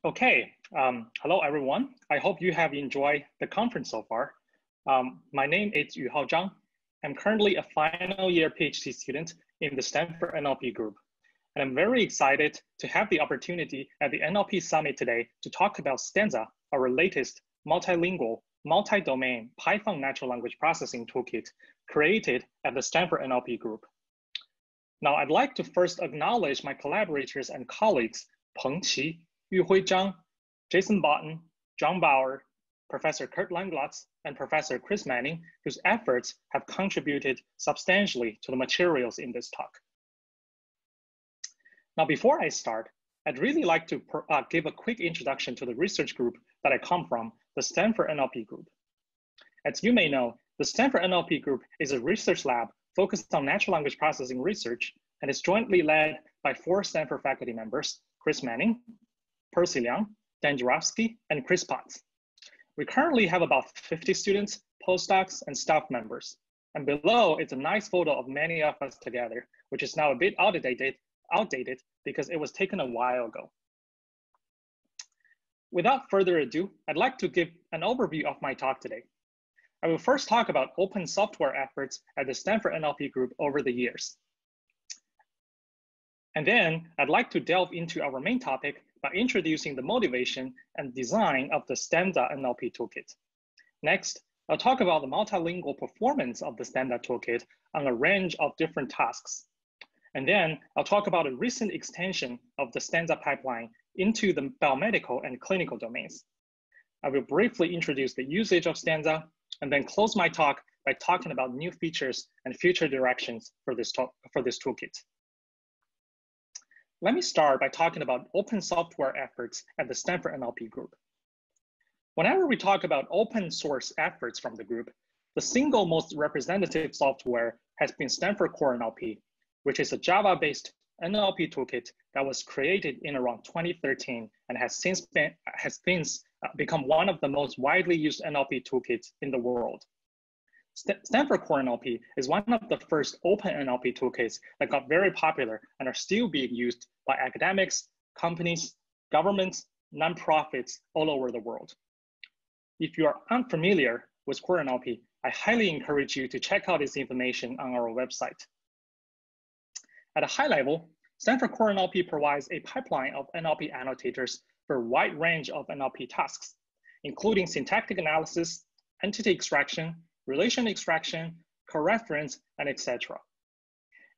Okay, hello everyone. I hope you have enjoyed the conference so far. My name is Yuhao Zhang. I'm currently a final year PhD student in the Stanford NLP group. And I'm very excited to have the opportunity at the NLP Summit today to talk about Stanza, our latest multilingual, multi-domain Python natural language processing toolkit created at the Stanford NLP group. Now, I'd like to first acknowledge my collaborators and colleagues, Peng Qi, Yuhui Zhang, Jason Botten, John Bauer, Professor Kurt Langlotz, and Professor Chris Manning, whose efforts have contributed substantially to the materials in this talk. Now, before I start, I'd really like to give a quick introduction to the research group that I come from, the Stanford NLP group. As you may know, the Stanford NLP group is a research lab focused on natural language processing research and is jointly led by 4 Stanford faculty members, Chris Manning, Percy Liang, Dan Jarofsky, and Chris Potts. We currently have about 50 students, postdocs, and staff members. And below, it's a nice photo of many of us together, which is now a bit outdated because it was taken a while ago. Without further ado, I'd like to give an overview of my talk today. I will first talk about open software efforts at the Stanford NLP group over the years. And then I'd like to delve into our main topic by introducing the motivation and design of the Stanza NLP Toolkit. Next, I'll talk about the multilingual performance of the Stanza Toolkit on a range of different tasks. And then I'll talk about a recent extension of the Stanza pipeline into the biomedical and clinical domains. I will briefly introduce the usage of Stanza and then close my talk by talking about new features and future directions for this toolkit. Let me start by talking about open software efforts at the Stanford NLP group. Whenever we talk about open source efforts from the group, the single most representative software has been Stanford Core NLP, which is a Java-based NLP toolkit that was created in around 2013 and has since become one of the most widely used NLP toolkits in the world. Stanford Core NLP is one of the first open NLP toolkits that got very popular and are still being used by academics, companies, governments, nonprofits all over the world. If you are unfamiliar with Core NLP, I highly encourage you to check out this information on our website. At a high level, Stanford Core NLP provides a pipeline of NLP annotators for a wide range of NLP tasks, including syntactic analysis, entity extraction, relation extraction, coreference, and etc.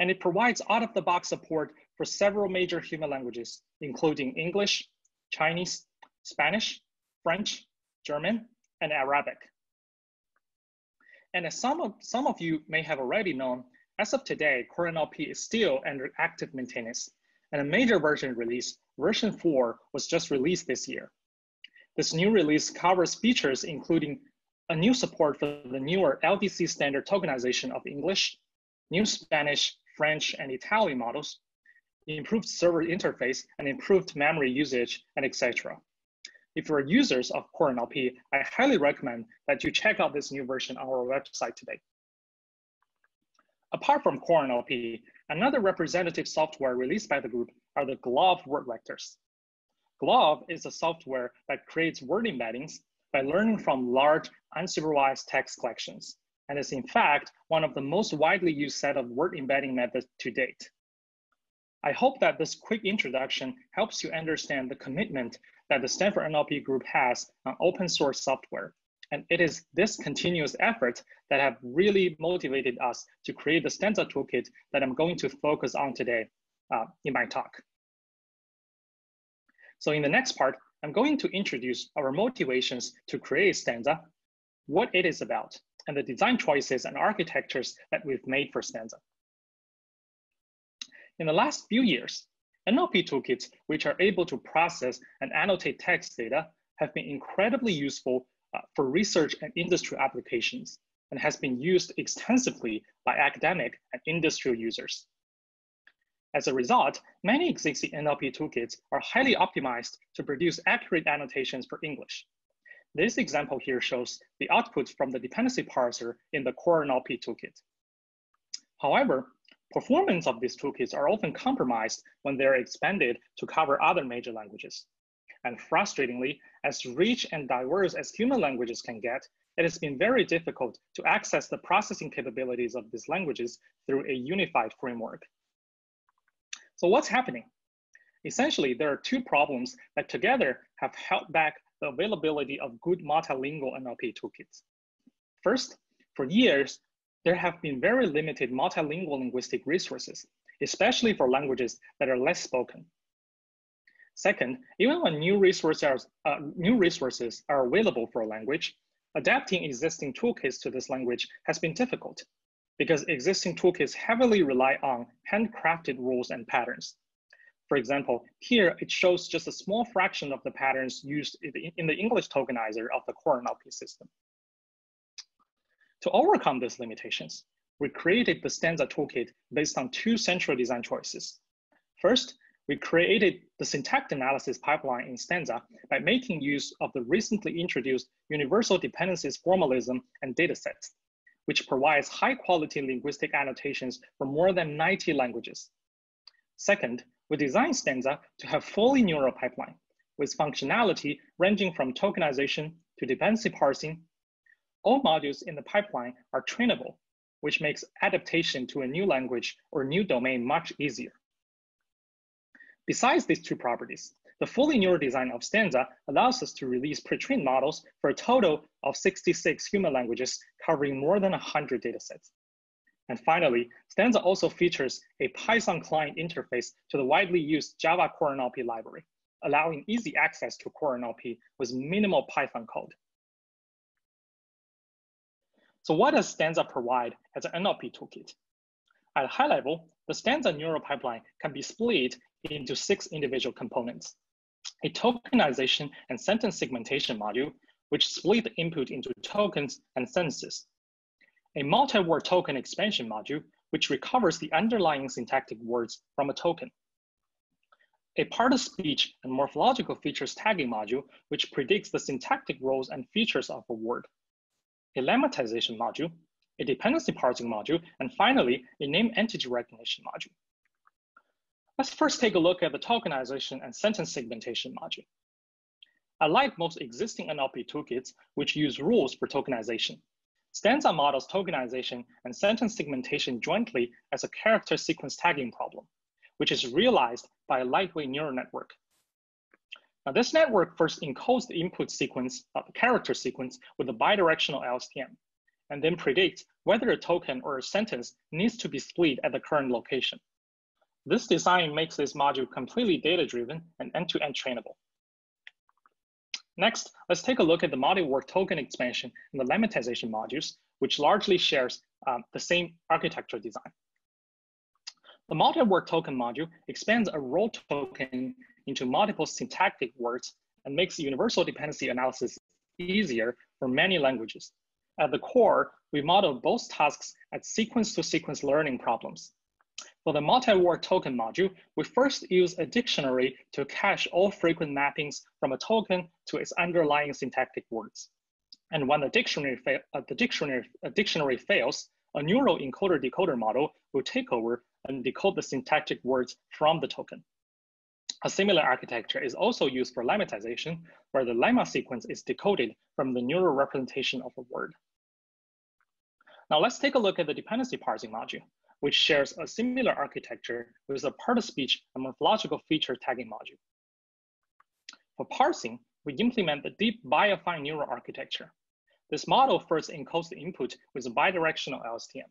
And it provides out-of-the-box support for several major human languages, including English, Chinese, Spanish, French, German, and Arabic. And as some of you may have already known, as of today, Core NLP is still under active maintenance, and a major version release, version 4, was just released this year. This new release covers features including a new support for the newer LDC standard tokenization of English, new Spanish, French, and Italian models, improved server interface, and improved memory usage, and etc. If you're users of Core NLP, I highly recommend that you check out this new version on our website today. Apart from Core NLP, another representative software released by the group are the GloVe word vectors. GloVe is a software that creates word embeddings by learning from large unsupervised text collections, and is in fact one of the most widely used set of word embedding methods to date. I hope that this quick introduction helps you understand the commitment that the Stanford NLP group has on open source software. And it is this continuous effort that have really motivated us to create the Stanza toolkit that I'm going to focus on today in my talk. So in the next part, I'm going to introduce our motivations to create Stanza, what it is about, and the design choices and architectures that we've made for Stanza. In the last few years, NLP toolkits, which are able to process and annotate text data, have been incredibly useful for research and industry applications, and has been used extensively by academic and industrial users. As a result, many existing NLP toolkits are highly optimized to produce accurate annotations for English. This example here shows the output from the dependency parser in the Core NLP toolkit. However, performance of these toolkits are often compromised when they're expanded to cover other major languages. And frustratingly, as rich and diverse as human languages can get, it has been very difficult to access the processing capabilities of these languages through a unified framework. So what's happening? Essentially, there are two problems that together have held back the availability of good multilingual NLP toolkits. First, for years, there have been very limited multilingual linguistic resources, especially for languages that are less spoken. Second, even when new resources are available for a language, adapting existing toolkits to this language has been difficult because existing toolkits heavily rely on handcrafted rules and patterns. For example, here it shows just a small fraction of the patterns used in the English tokenizer of the core NLP system. To overcome these limitations, we created the Stanza toolkit based on two central design choices. First, we created the syntactic analysis pipeline in Stanza by making use of the recently introduced universal dependencies formalism and datasets, which provides high-quality linguistic annotations for more than 90 languages. Second, we designed Stanza to have fully neural pipeline with functionality ranging from tokenization to dependency parsing. All modules in the pipeline are trainable, which makes adaptation to a new language or new domain much easier. Besides these two properties, the fully neural design of Stanza allows us to release pre-trained models for a total of 66 human languages covering more than 100 datasets. And finally, Stanza also features a Python client interface to the widely used Java Core NLP library, allowing easy access to Core NLP with minimal Python code. So what does Stanza provide as an NLP toolkit? At a high level, the Stanza neural pipeline can be split into 6 individual components. A tokenization and sentence segmentation module, which split the input into tokens and sentences. A multi-word token expansion module, which recovers the underlying syntactic words from a token. A part-of-speech and morphological features tagging module, which predicts the syntactic roles and features of a word. A lemmatization module, a dependency parsing module, and finally, a name entity recognition module. Let's first take a look at the tokenization and sentence segmentation module. Unlike most existing NLP toolkits, which use rules for tokenization, Stanza models tokenization and sentence segmentation jointly as a character sequence tagging problem, which is realized by a lightweight neural network. Now, this network first encodes the input sequence of the character sequence with a bidirectional LSTM, and then predicts whether a token or a sentence needs to be split at the current location. This design makes this module completely data-driven and end-to-end trainable. Next, let's take a look at the multi-word token expansion and the lemmatization modules, which largely shares the same architecture design. The multi-word token module expands a role token into multiple syntactic words and makes universal dependency analysis easier for many languages. At the core, we model both tasks as sequence-to-sequence learning problems. For the multi-word token module, we first use a dictionary to cache all frequent mappings from a token to its underlying syntactic words. And when the dictionary fails, a neural encoder-decoder model will take over and decode the syntactic words from the token. A similar architecture is also used for lemmatization, where the lemma sequence is decoded from the neural representation of a word. Now let's take a look at the dependency parsing module, which shares a similar architecture with a part-of-speech and morphological feature tagging module. For parsing, we implement the deep biofine neural architecture. This model first encodes the input with a bidirectional LSTM.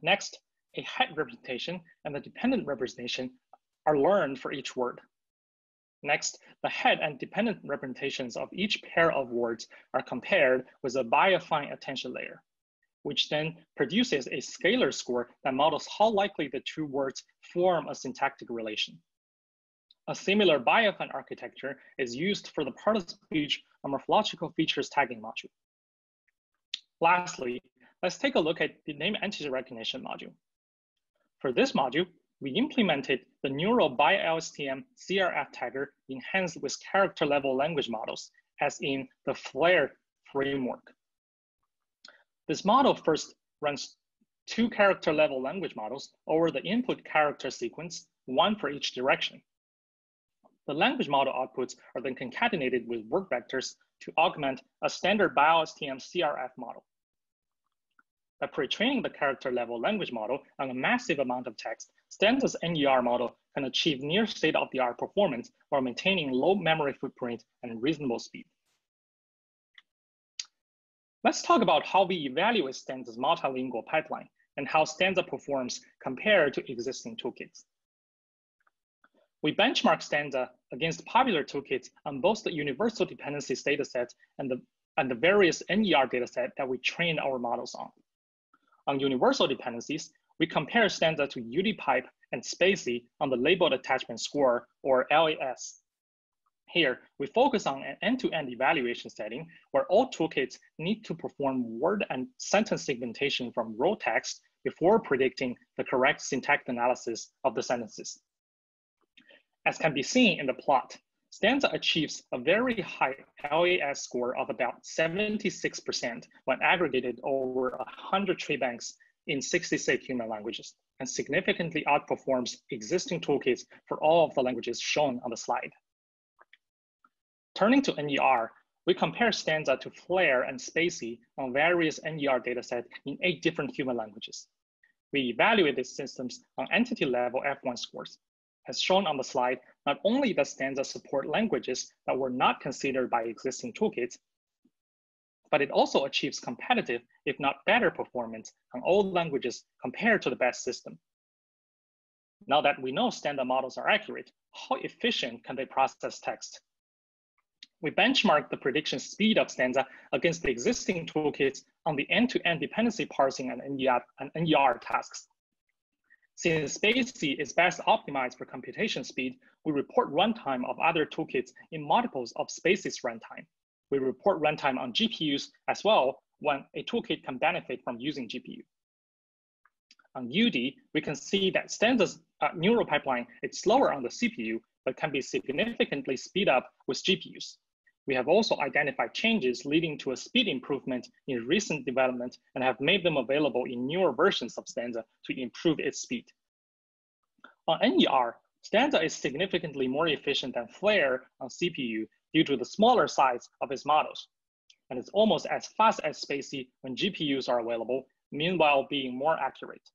Next, a head representation and the dependent representation are learned for each word. Next, the head and dependent representations of each pair of words are compared with a biofine attention layer, which then produces a scalar score that models how likely the two words form a syntactic relation. A similar biofine architecture is used for the part-of-speech and morphological features tagging module. Lastly, let's take a look at the name entity recognition module. For this module, we implemented the neural bi-LSTM CRF tagger enhanced with character-level language models, as in the FLAIR framework. This model first runs 2 character-level language models over the input character sequence, one for each direction. The language model outputs are then concatenated with word vectors to augment a standard BioSTM CRF model. By pre-training the character level language model on a massive amount of text, Stanza's NER model can achieve near state-of-the-art performance while maintaining low memory footprint and reasonable speed. Let's talk about how we evaluate Stanza's multilingual pipeline and how Stanza performs compared to existing toolkits. We benchmark Stanza against popular toolkits on both the universal dependencies dataset and the various NER dataset that we train our models on. On universal dependencies, we compare Stanza to UDPipe and spaCy on the labeled attachment score, or LAS. Here, we focus on an end-to-end evaluation setting where all toolkits need to perform word and sentence segmentation from raw text before predicting the correct syntactic analysis of the sentences. As can be seen in the plot, Stanza achieves a very high LAS score of about 76% when aggregated over 100 tree banks in 66 human languages, and significantly outperforms existing toolkits for all of the languages shown on the slide. Turning to NER, we compare Stanza to FLAIR and spaCy on various NER datasets in 8 different human languages. We evaluate these systems on entity-level F1 scores. As shown on the slide, not only does Stanza support languages that were not considered by existing toolkits, but it also achieves competitive, if not better performance on all languages compared to the best system. Now that we know Stanza models are accurate, how efficient can they process text? We benchmark the prediction speed of Stanza against the existing toolkits on the end-to-end dependency parsing and NER tasks. Since spaCy is best optimized for computation speed, we report runtime of other toolkits in multiples of spaCy's runtime. We report runtime on GPUs as well when a toolkit can benefit from using GPU. On UD, we can see that Stanza's neural pipeline is slower on the CPU, but can be significantly speed up with GPUs. We have also identified changes leading to a speed improvement in recent development and have made them available in newer versions of Stanza to improve its speed. On NER, Stanza is significantly more efficient than FLAIR on CPU due to the smaller size of its models, and it's almost as fast as spaCy when GPUs are available, meanwhile being more accurate.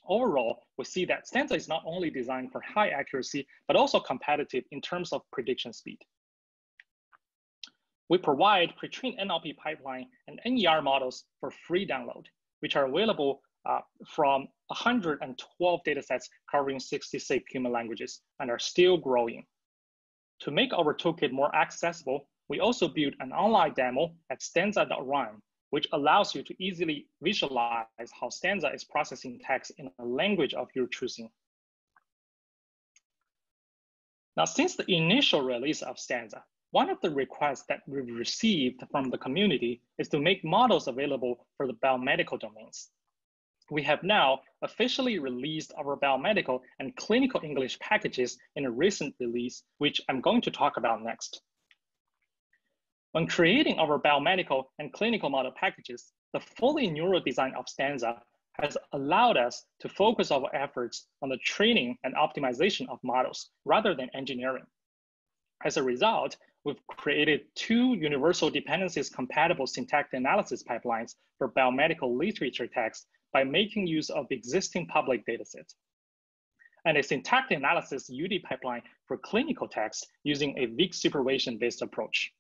Overall, we see that Stanza is not only designed for high accuracy, but also competitive in terms of prediction speed. We provide pre-trained NLP pipeline and NER models for free download, which are available from 112 datasets covering 66 human languages and are still growing. To make our toolkit more accessible, we also built an online demo at stanza.run, which allows you to easily visualize how Stanza is processing text in a language of your choosing. Now, since the initial release of Stanza, one of the requests that we've received from the community is to make models available for the biomedical domains. We have now officially released our biomedical and clinical English packages in a recent release, which I'm going to talk about next. When creating our biomedical and clinical model packages, the fully neural design of Stanza has allowed us to focus our efforts on the training and optimization of models rather than engineering. As a result, we've created 2 universal dependencies compatible syntactic analysis pipelines for biomedical literature text by making use of existing public datasets, and a syntactic analysis UD pipeline for clinical text using a weak supervision-based approach.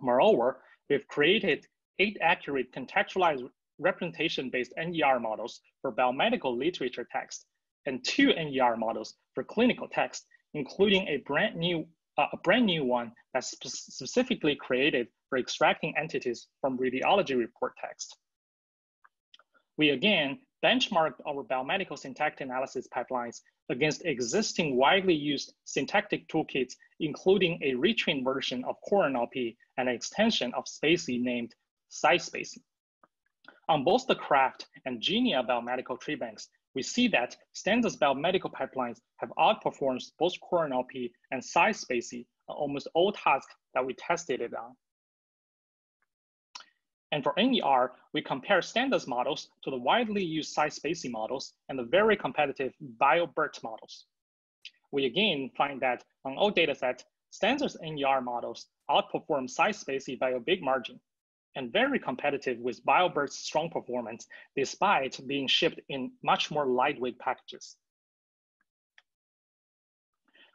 Moreover, we've created 8 accurate contextualized representation-based NER models for biomedical literature text and 2 NER models for clinical text, including a brand new one that's specifically created for extracting entities from radiology report text. We again benchmarked our biomedical syntactic analysis pipelines against existing widely used syntactic toolkits, including a retrained version of core NLP and an extension of spaCy named SciSpaCy. On both the Craft and Genia biomedical tree banks, we see that Stanza's biomedical pipelines have outperformed both core NLP and SciSpaCy on almost all tasks that we tested it on. And for NER, we compare Stanza's models to the widely used SciSpaCy models and the very competitive BioBERT models. We again find that on all datasets, Stanza's NER models outperform SciSpaCy by a big margin, and very competitive with BioBird's strong performance, despite being shipped in much more lightweight packages.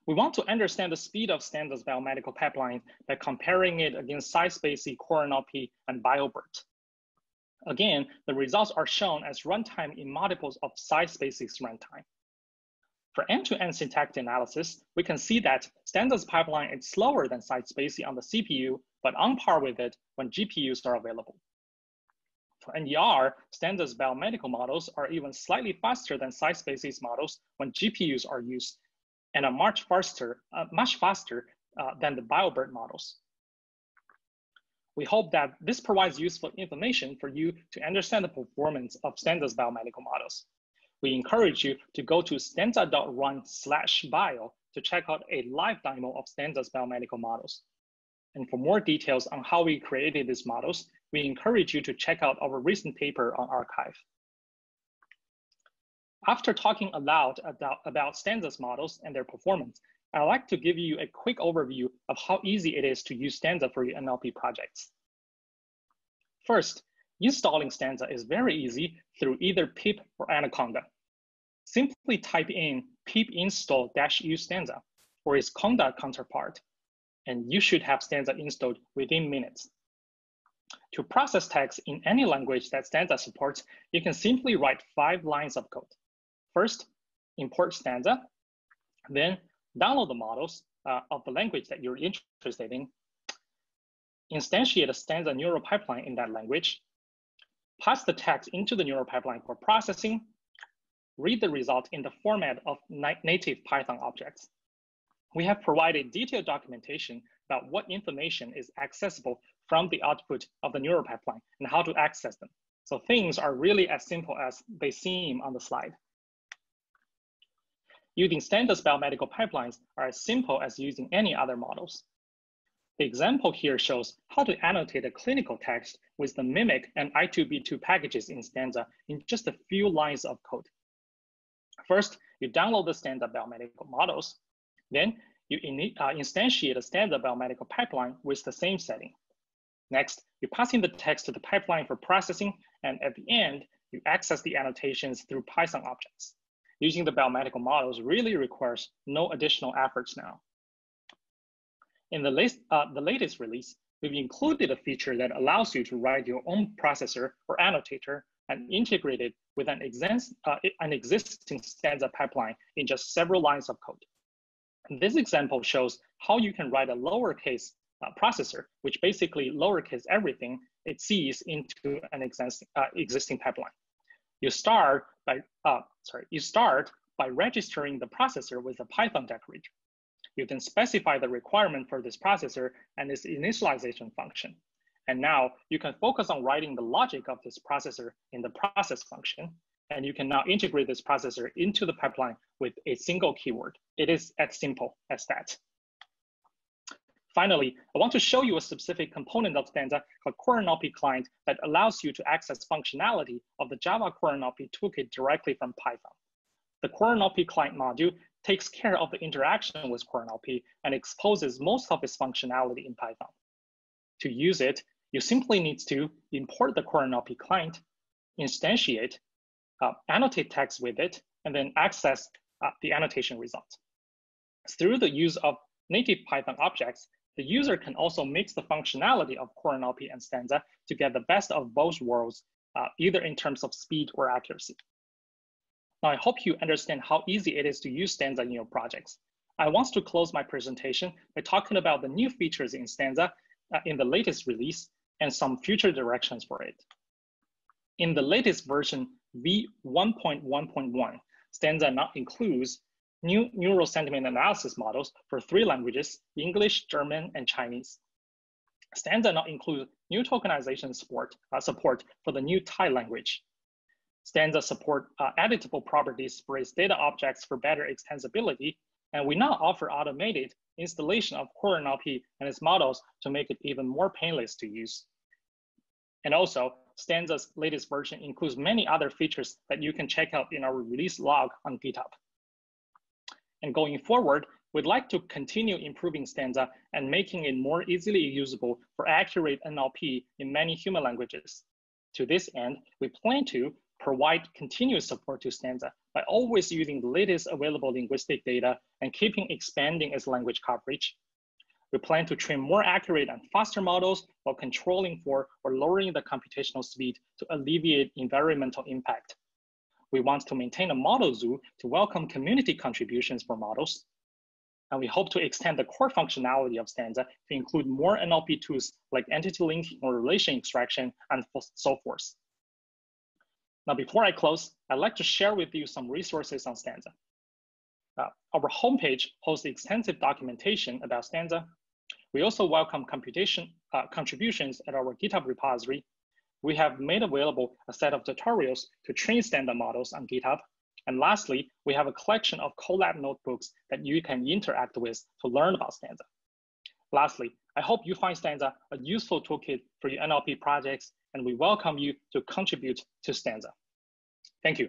We want to understand the speed of Stanza's biomedical pipeline by comparing it against SciSpaCy, Core NLP, and BioBird. Again, the results are shown as runtime in multiples of SciSpaCy's runtime. For end-to-end syntactic analysis, we can see that Stanza's pipeline is slower than SciSpaCy on the CPU, but on par with it when GPUs are available. For NER, Stanza's biomedical models are even slightly faster than SciSpaCy's models when GPUs are used, and are much faster than the BioBird models. We hope that this provides useful information for you to understand the performance of Stanza's biomedical models. We encourage you to go to stanza.run/bio to check out a live demo of Stanza's biomedical models. And for more details on how we created these models, we encourage you to check out our recent paper on arXiv. After talking aloud about Stanza's models and their performance, I'd like to give you a quick overview of how easy it is to use Stanza for your NLP projects. First, installing Stanza is very easy through either pip or Anaconda. Simply type in pip install-u Stanza or its Conda counterpart, and you should have Stanza installed within minutes. To process text in any language that Stanza supports, you can simply write 5 lines of code. First, import Stanza, then download the models of the language that you're interested in, instantiate a Stanza neural pipeline in that language, pass the text into the neural pipeline for processing, read the result in the format of native Python objects. We have provided detailed documentation about what information is accessible from the output of the neural pipeline and how to access them. So things are really as simple as they seem on the slide. Using Stanza's biomedical pipelines are as simple as using any other models. The example here shows how to annotate a clinical text with the Mimic and I2B2 packages in Stanza in just a few lines of code. First, you download the Stanza biomedical models. Then you instantiate a Stanza biomedical pipeline with the same setting. Next, you pass in the text to the pipeline for processing, and at the end, you access the annotations through Python objects. Using the biomedical models really requires no additional efforts now. In the latest release, we've included a feature that allows you to write your own processor or annotator and integrate it with an existing Stanza pipeline in just several lines of code. And this example shows how you can write a lowercase processor, which basically lowercase everything it sees into an existing pipeline. You start by registering the processor with a Python decorator. You then specify the requirement for this processor and its initialization function. And now you can focus on writing the logic of this processor in the process function. And you can now integrate this processor into the pipeline with a single keyword. It is as simple as that. Finally, I want to show you a specific component of Stanza called Core NLP Client that allows you to access functionality of the Java Core NLP Toolkit directly from Python. The Core NLP Client module takes care of the interaction with Core NLP and exposes most of its functionality in Python. To use it, you simply need to import the Core NLP Client, instantiate, annotate text with it, and then access the annotation result. Through the use of native Python objects, the user can also mix the functionality of Core NLP and Stanza to get the best of both worlds, either in terms of speed or accuracy. Now, I hope you understand how easy it is to use Stanza in your projects. I want to close my presentation by talking about the new features in Stanza in the latest release and some future directions for it. In the latest version, v1.1.1, Stanza now includes new neural sentiment analysis models for 3 languages, English, German, and Chinese. Stanza now includes new tokenization support for the new Thai language. Stanza support editable properties for its data objects for better extensibility, and we now offer automated installation of Core NLP and its models to make it even more painless to use. And also, Stanza's latest version includes many other features that you can check out in our release log on GitHub. And going forward, we'd like to continue improving Stanza and making it more easily usable for accurate NLP in many human languages. To this end, we plan to provide continuous support to Stanza by always using the latest available linguistic data and keeping expanding its language coverage. We plan to train more accurate and faster models while controlling for or lowering the computational speed to alleviate environmental impact. We want to maintain a model zoo to welcome community contributions for models. And we hope to extend the core functionality of Stanza to include more NLP tools like entity linking or relation extraction and so forth. Now, before I close, I'd like to share with you some resources on Stanza. Our homepage hosts extensive documentation about Stanza. We also welcome contributions at our GitHub repository. We have made available a set of tutorials to train Stanza models on GitHub. And lastly, we have a collection of Colab notebooks that you can interact with to learn about Stanza. Lastly, I hope you find Stanza a useful toolkit for your NLP projects, and we welcome you to contribute to Stanza. Thank you.